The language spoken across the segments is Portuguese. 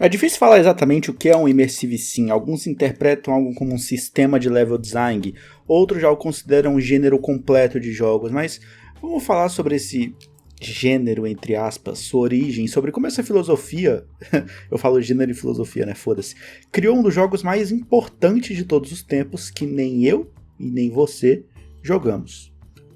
É difícil falar exatamente o que é um Immersive Sim. Alguns interpretam algo como um sistema de level design, outros já o consideram um gênero completo de jogos, mas vamos falar sobre esse gênero, entre aspas, sua origem, sobre como essa filosofia, eu falo gênero e filosofia, né, foda-se, criou um dos jogos mais importantes de todos os tempos que nem eu e nem você jogamos.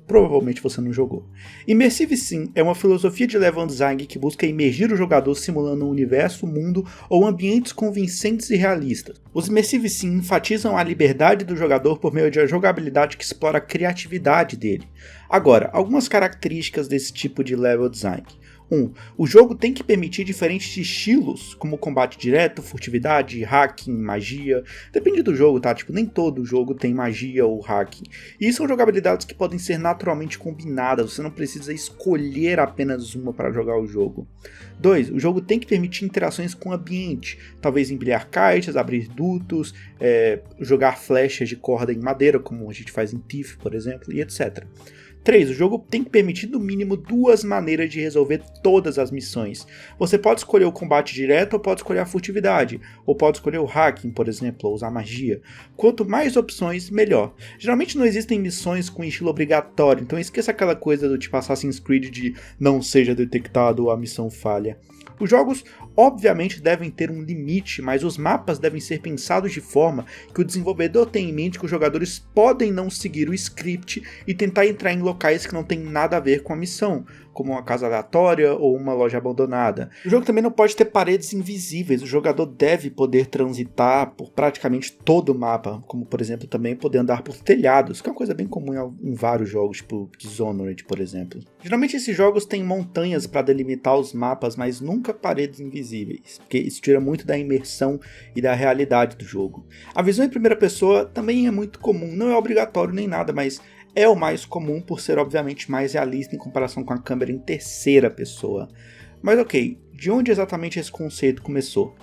Provavelmente você não jogou. Immersive Sim é uma filosofia de level design que busca imergir o jogador simulando um universo, mundo ou ambientes convincentes e realistas. Os Immersive Sim enfatizam a liberdade do jogador por meio de uma jogabilidade que explora a criatividade dele. Agora, algumas características desse tipo de level design. 1. O jogo tem que permitir diferentes estilos, como combate direto, furtividade, hacking, magia. Depende do jogo, tá? Tipo, nem todo jogo tem magia ou hacking. E são jogabilidades que podem ser naturalmente combinadas, você não precisa escolher apenas uma para jogar o jogo. 2. O jogo tem que permitir interações com o ambiente, talvez empilhar caixas, abrir dutos, jogar flechas de corda em madeira, como a gente faz em Thief, por exemplo, e etc. 3. O jogo tem que permitir no mínimo 2 maneiras de resolver todas as missões. Você pode escolher o combate direto ou pode escolher a furtividade, ou pode escolher o hacking, por exemplo, ou usar magia. Quanto mais opções, melhor. Geralmente não existem missões com estilo obrigatório, então esqueça aquela coisa do tipo Assassin's Creed de não seja detectado ou a missão falha. Os jogos obviamente devem ter um limite, mas os mapas devem ser pensados de forma que o desenvolvedor tenha em mente que os jogadores podem não seguir o script e tentar entrar em locais que não tem nada a ver com a missão, como uma casa aleatória ou uma loja abandonada. O jogo também não pode ter paredes invisíveis, o jogador deve poder transitar por praticamente todo o mapa, como por exemplo também poder andar por telhados, que é uma coisa bem comum em vários jogos, tipo Dishonored, por exemplo. Geralmente esses jogos têm montanhas para delimitar os mapas, mas nunca paredes invisíveis, porque isso tira muito da imersão e da realidade do jogo. A visão em primeira pessoa também é muito comum, não é obrigatório nem nada, mas é o mais comum por ser obviamente mais realista em comparação com a câmera em terceira pessoa. Mas ok, de onde exatamente esse conceito começou?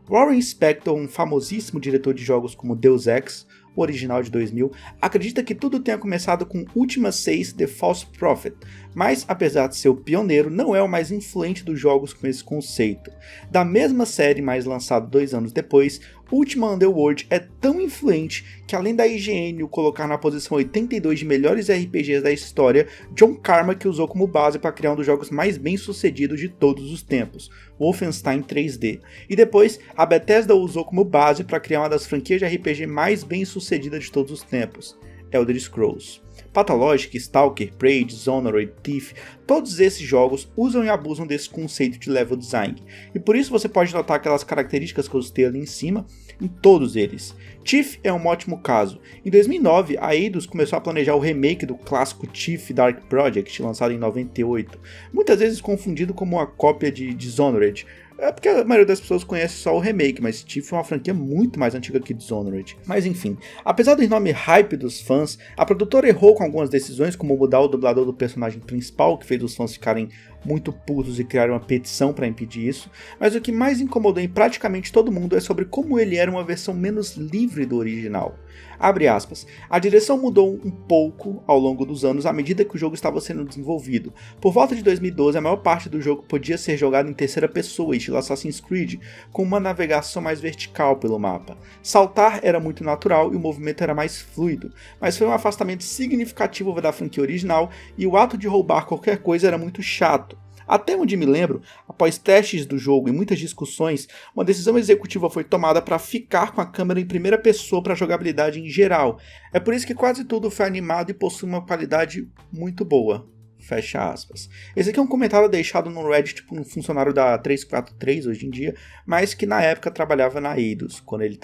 Warren Spector, um famosíssimo diretor de jogos como Deus Ex, o original de 2000, acredita que tudo tenha começado com Ultima 6 The False Prophet, mas apesar de ser o pioneiro, não é o mais influente dos jogos com esse conceito. Da mesma série, mais lançado 2 anos depois, Ultima Underworld é tão influente que além da IGN o colocar na posição 82 de melhores RPGs da história, John Carmack usou como base para criar um dos jogos mais bem sucedidos de todos os tempos, Wolfenstein 3D. E depois, a Bethesda o usou como base para criar uma das franquias de RPG mais bem sucedidas de todos os tempos, Elder Scrolls. Pathologic, Stalker, Prey, Dishonored, Thief, todos esses jogos usam e abusam desse conceito de level design, e por isso você pode notar aquelas características que eu citei ali em cima, em todos eles. Thief é um ótimo caso. Em 2009, a Eidos começou a planejar o remake do clássico Thief Dark Project, lançado em 98, muitas vezes confundido como uma cópia de Dishonored. É porque a maioria das pessoas conhece só o remake, mas Thief é uma franquia muito mais antiga que Dishonored. Mas enfim, apesar do enorme hype dos fãs, a produtora errou com algumas decisões, como mudar o dublador do personagem principal, que fez os fãs ficarem muito putos e criaram uma petição para impedir isso, mas o que mais incomodou em praticamente todo mundo é sobre como ele era uma versão menos livre do original. Abre aspas, a direção mudou um pouco ao longo dos anos à medida que o jogo estava sendo desenvolvido. Por volta de 2012, a maior parte do jogo podia ser jogado em terceira pessoa, estilo Assassin's Creed, com uma navegação mais vertical pelo mapa. Saltar era muito natural e o movimento era mais fluido, mas foi um afastamento significativo da franquia original e o ato de roubar qualquer coisa era muito chato. Até onde me lembro, após testes do jogo e muitas discussões, uma decisão executiva foi tomada para ficar com a câmera em primeira pessoa para jogabilidade em geral. É por isso que quase tudo foi animado e possui uma qualidade muito boa. Fecha aspas. Esse aqui é um comentário deixado no Reddit por um funcionário da 343 hoje em dia, mas que na época trabalhava na Eidos, quando eles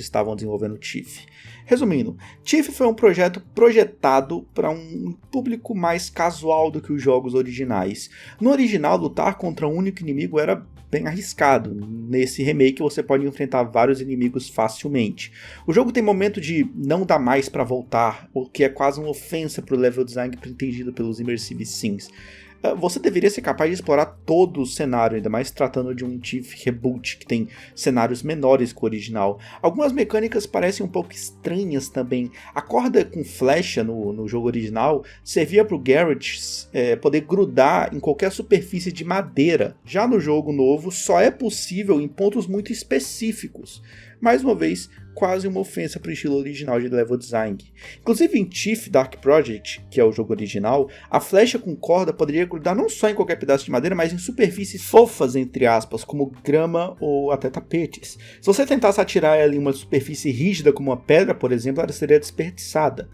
estavam desenvolvendo o Thief. Resumindo, Thief foi um projeto projetado para um público mais casual do que os jogos originais. No original, lutar contra um único inimigo era bem arriscado. Nesse remake você pode enfrentar vários inimigos facilmente. O jogo tem momento de não dar mais para voltar, o que é quase uma ofensa para o level design pretendido pelos Immersive Sims. você deveria ser capaz de explorar todo o cenário, ainda mais tratando de um Thief Reboot, que tem cenários menores que o original. Algumas mecânicas parecem um pouco estranhas também. A corda com flecha no jogo original servia para o Garrett poder grudar em qualquer superfície de madeira. Já no jogo novo, só é possível em pontos muito específicos. Mais uma vez, quase uma ofensa para o estilo original de level design. Inclusive em Thief Dark Project, que é o jogo original, a flecha com corda poderia grudar não só em qualquer pedaço de madeira, mas em superfícies fofas, entre aspas, como grama ou até tapetes. Se você tentasse atirar ela em uma superfície rígida como uma pedra, por exemplo, ela seria desperdiçada.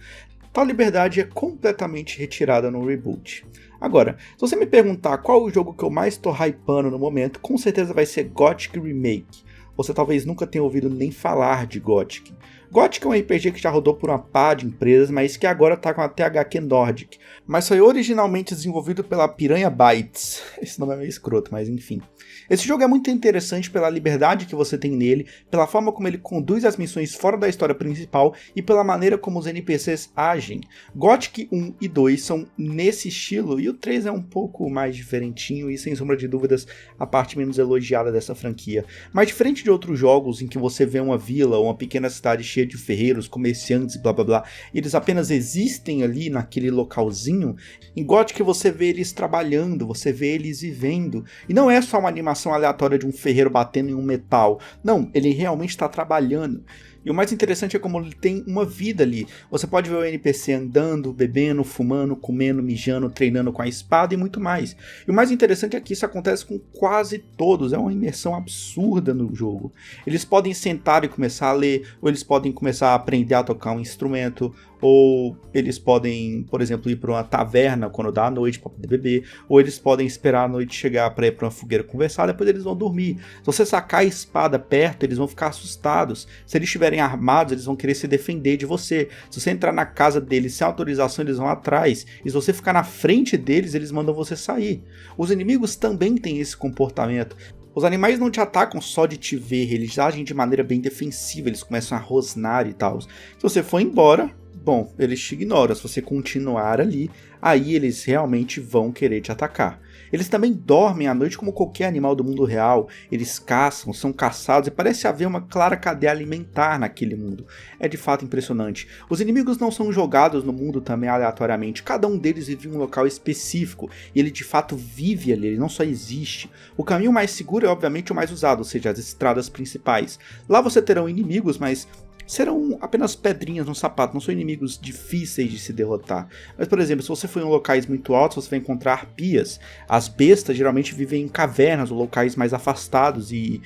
Tal liberdade é completamente retirada no reboot. Agora, se você me perguntar qual o jogo que eu mais estou hypando no momento, com certeza vai ser Gothic Remake. Você talvez nunca tenha ouvido nem falar de Gothic. Gothic é um RPG que já rodou por uma pá de empresas, mas que agora está com a THQ Nordic. Mas foi originalmente desenvolvido pela Piranha Bytes. Esse nome é meio escroto, mas enfim. Esse jogo é muito interessante pela liberdade que você tem nele, pela forma como ele conduz as missões fora da história principal e pela maneira como os NPCs agem. Gothic 1 e 2 são nesse estilo e o 3 é um pouco mais diferentinho e sem sombra de dúvidas a parte menos elogiada dessa franquia. Mas diferente de outros jogos em que você vê uma vila ou uma pequena cidade cheia de ferreiros, comerciantes e blá blá blá, e eles apenas existem ali naquele localzinho, em Gothic você vê eles trabalhando, você vê eles vivendo, e não é só uma animação aleatória de um ferreiro batendo em um metal, não, ele realmente está trabalhando. E o mais interessante é como ele tem uma vida ali. Você pode ver o NPC andando, bebendo, fumando, comendo, mijando, treinando com a espada e muito mais. E o mais interessante é que isso acontece com quase todos. É uma imersão absurda no jogo. Eles podem sentar e começar a ler, ou eles podem começar a aprender a tocar um instrumento, ou eles podem, por exemplo, ir para uma taverna quando dá a noite para poder beber, ou eles podem esperar a noite chegar para ir para uma fogueira conversar, depois eles vão dormir. Se você sacar a espada perto, eles vão ficar assustados. Se eles estiverem armados, eles vão querer se defender de você. Se você entrar na casa deles sem autorização, eles vão atrás. E se você ficar na frente deles, eles mandam você sair. Os inimigos também têm esse comportamento. Os animais não te atacam só de te ver, eles agem de maneira bem defensiva, eles começam a rosnar e tal. Se você for embora, bom, eles te ignoram. Se você continuar ali, aí eles realmente vão querer te atacar. Eles também dormem à noite como qualquer animal do mundo real. Eles caçam, são caçados e parece haver uma clara cadeia alimentar naquele mundo. É de fato impressionante. Os inimigos não são jogados no mundo também aleatoriamente. Cada um deles vive em um local específico e ele de fato vive ali, ele não só existe. O caminho mais seguro é obviamente o mais usado, ou seja, as estradas principais. Lá você terão inimigos, mas serão apenas pedrinhas no sapato, não são inimigos difíceis de se derrotar. Mas, por exemplo, se você for em locais muito altos, você vai encontrar arpias. As bestas geralmente vivem em cavernas ou locais mais afastados e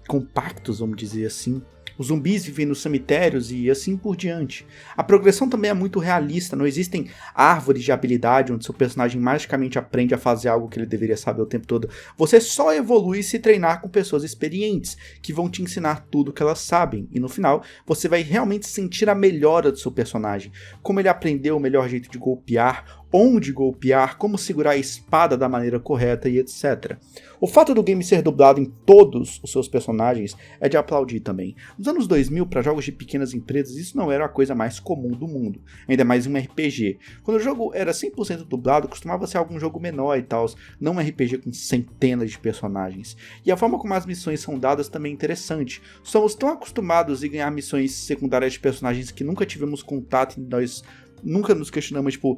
compactos, vamos dizer assim. Os zumbis vivem nos cemitérios e assim por diante. A progressão também é muito realista, não existem árvores de habilidade onde seu personagem magicamente aprende a fazer algo que ele deveria saber o tempo todo. Você só evolui se treinar com pessoas experientes, que vão te ensinar tudo que elas sabem. E no final, você vai realmente sentir a melhora do seu personagem. Como ele aprendeu o melhor jeito de golpear, onde golpear, como segurar a espada da maneira correta e etc. O fato do game ser dublado em todos os seus personagens é de aplaudir também. Nos anos 2000, para jogos de pequenas empresas, isso não era a coisa mais comum do mundo, ainda mais em um RPG. Quando o jogo era 100% dublado, costumava ser algum jogo menor e tal, não um RPG com centenas de personagens. E a forma como as missões são dadas também é interessante. Somos tão acostumados a ganhar missões secundárias de personagens que nunca tivemos contato e nós nunca nos questionamos, tipo,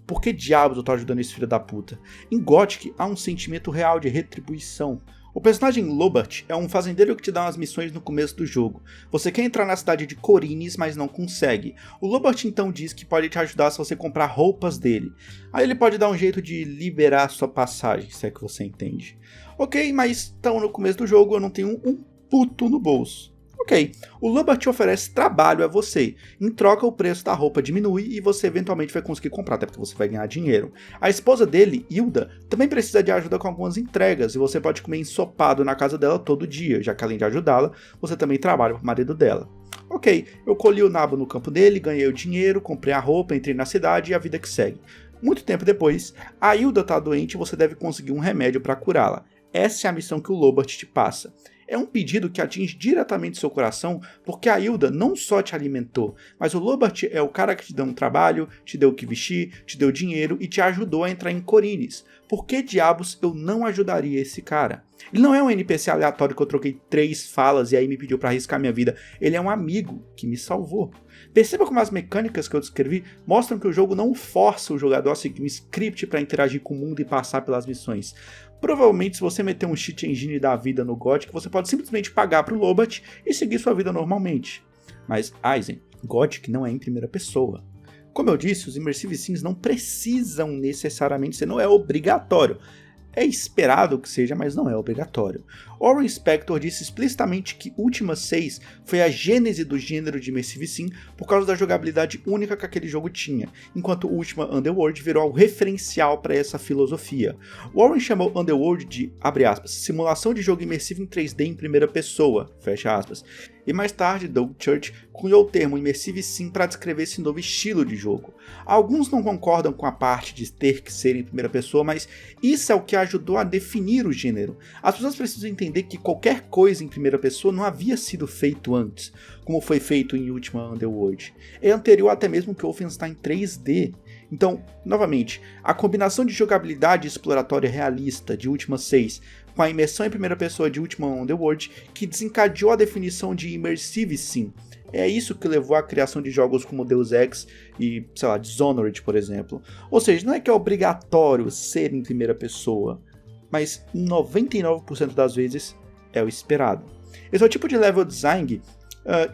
por que diabos eu tô ajudando esse filho da puta? Em Gothic há um sentimento real de retribuição. O personagem Lobart é um fazendeiro que te dá umas missões no começo do jogo. Você quer entrar na cidade de Corines, mas não consegue. O Lobart então diz que pode te ajudar se você comprar roupas dele. Aí ele pode dar um jeito de liberar sua passagem, se é que você entende. Ok, mas tão no começo do jogo eu não tenho um puto no bolso. Ok, o Lobart te oferece trabalho a você. Em troca, o preço da roupa diminui e você eventualmente vai conseguir comprar, até porque você vai ganhar dinheiro. A esposa dele, Hilda, também precisa de ajuda com algumas entregas e você pode comer ensopado na casa dela todo dia, já que além de ajudá-la, você também trabalha para o marido dela. Ok, eu colhi o nabo no campo dele, ganhei o dinheiro, comprei a roupa, entrei na cidade e a vida que segue. Muito tempo depois, a Hilda está doente e você deve conseguir um remédio para curá-la. essa é a missão que o Lobart te passa. É um pedido que atinge diretamente seu coração, porque a Hilda não só te alimentou, mas o Lobart é o cara que te deu um trabalho, te deu o que vestir, te deu dinheiro e te ajudou a entrar em Khorinis. Por que diabos eu não ajudaria esse cara? Ele não é um NPC aleatório que eu troquei 3 falas e aí me pediu pra arriscar minha vida. Ele é um amigo que me salvou. Perceba como as mecânicas que eu descrevi mostram que o jogo não força o jogador a seguir um script para interagir com o mundo e passar pelas missões. Provavelmente, se você meter um cheat engine da vida no Gothic, você pode simplesmente pagar pro Lobart e seguir sua vida normalmente. Mas, Aizen, Gothic não é em primeira pessoa. Como eu disse, os Immersive Sims não precisam necessariamente ser, não é obrigatório. É esperado que seja, mas não é obrigatório. Warren Spector disse explicitamente que Ultima 6 foi a gênese do gênero de Immersive Sim por causa da jogabilidade única que aquele jogo tinha, enquanto Ultima Underworld virou o referencial para essa filosofia. Warren chamou Underworld de, abre aspas, simulação de jogo imersivo em 3D em primeira pessoa, fecha aspas. E mais tarde, Doug Church cunhou o termo Immersive Sim para descrever esse novo estilo de jogo. Alguns não concordam com a parte de ter que ser em primeira pessoa, mas isso é o que ajudou a definir o gênero. As pessoas precisam entender que qualquer coisa em primeira pessoa não havia sido feito antes, como foi feito em Ultima Underworld. É anterior até mesmo que Wolfenstein 3D. Então, novamente, a combinação de jogabilidade exploratória realista de Ultima 6 com a imersão em primeira pessoa de Ultima Underworld que desencadeou a definição de Immersive Sim. É isso que levou à criação de jogos como Deus Ex e, sei lá, Dishonored, por exemplo. Ou seja, não é que é obrigatório ser em primeira pessoa, mas 99% das vezes é o esperado. Esse é o tipo de level design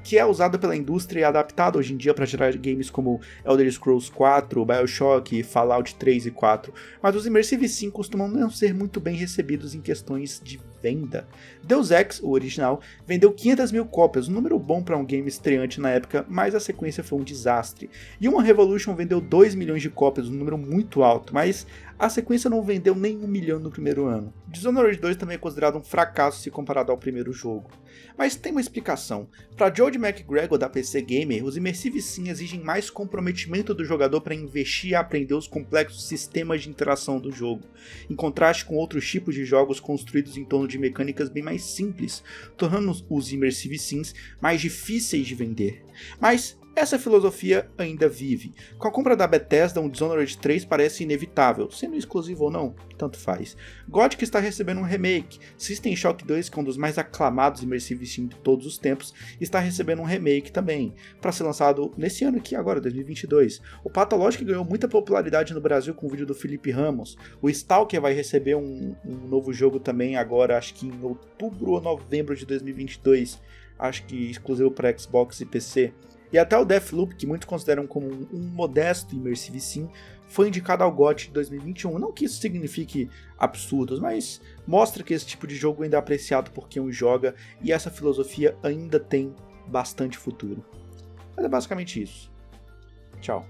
que é usado pela indústria e adaptado hoje em dia para gerar games como Elder Scrolls 4, Bioshock, Fallout 3 e 4, mas os Immersive Sim costumam não ser muito bem recebidos em questões de venda. Deus Ex, o original, vendeu 500 mil cópias, um número bom para um game estreante na época, mas a sequência foi um desastre. E Human Revolution vendeu 2 milhões de cópias, um número muito alto, mas a sequência não vendeu nem 1 milhão no primeiro ano. Dishonored 2 também é considerado um fracasso se comparado ao primeiro jogo. Mas tem uma explicação. Para George McGregor da PC Gamer, os Immersive Sim exigem mais comprometimento do jogador para investir e aprender os complexos sistemas de interação do jogo, em contraste com outros tipos de jogos construídos em torno de mecânicas bem mais simples, tornando os Immersive Sims mais difíceis de vender. Mas essa filosofia ainda vive. Com a compra da Bethesda, um Dishonored 3 parece inevitável, sendo exclusivo ou não, tanto faz. Gothic está recebendo um remake, System Shock 2, que é um dos mais aclamados Immersive Sim de todos os tempos, está recebendo um remake também, para ser lançado nesse ano aqui agora, 2022. O Pathologic ganhou muita popularidade no Brasil com o vídeo do Felipe Ramos. O Stalker vai receber um novo jogo também agora, acho que em outubro ou novembro de 2022, acho que exclusivo para Xbox e PC. E até o Deathloop, que muitos consideram como um modesto Immersive Sim, foi indicado ao GOTY de 2021. Não que isso signifique absurdos, mas mostra que esse tipo de jogo ainda é apreciado por quem o joga e essa filosofia ainda tem bastante futuro. Mas é basicamente isso. Tchau.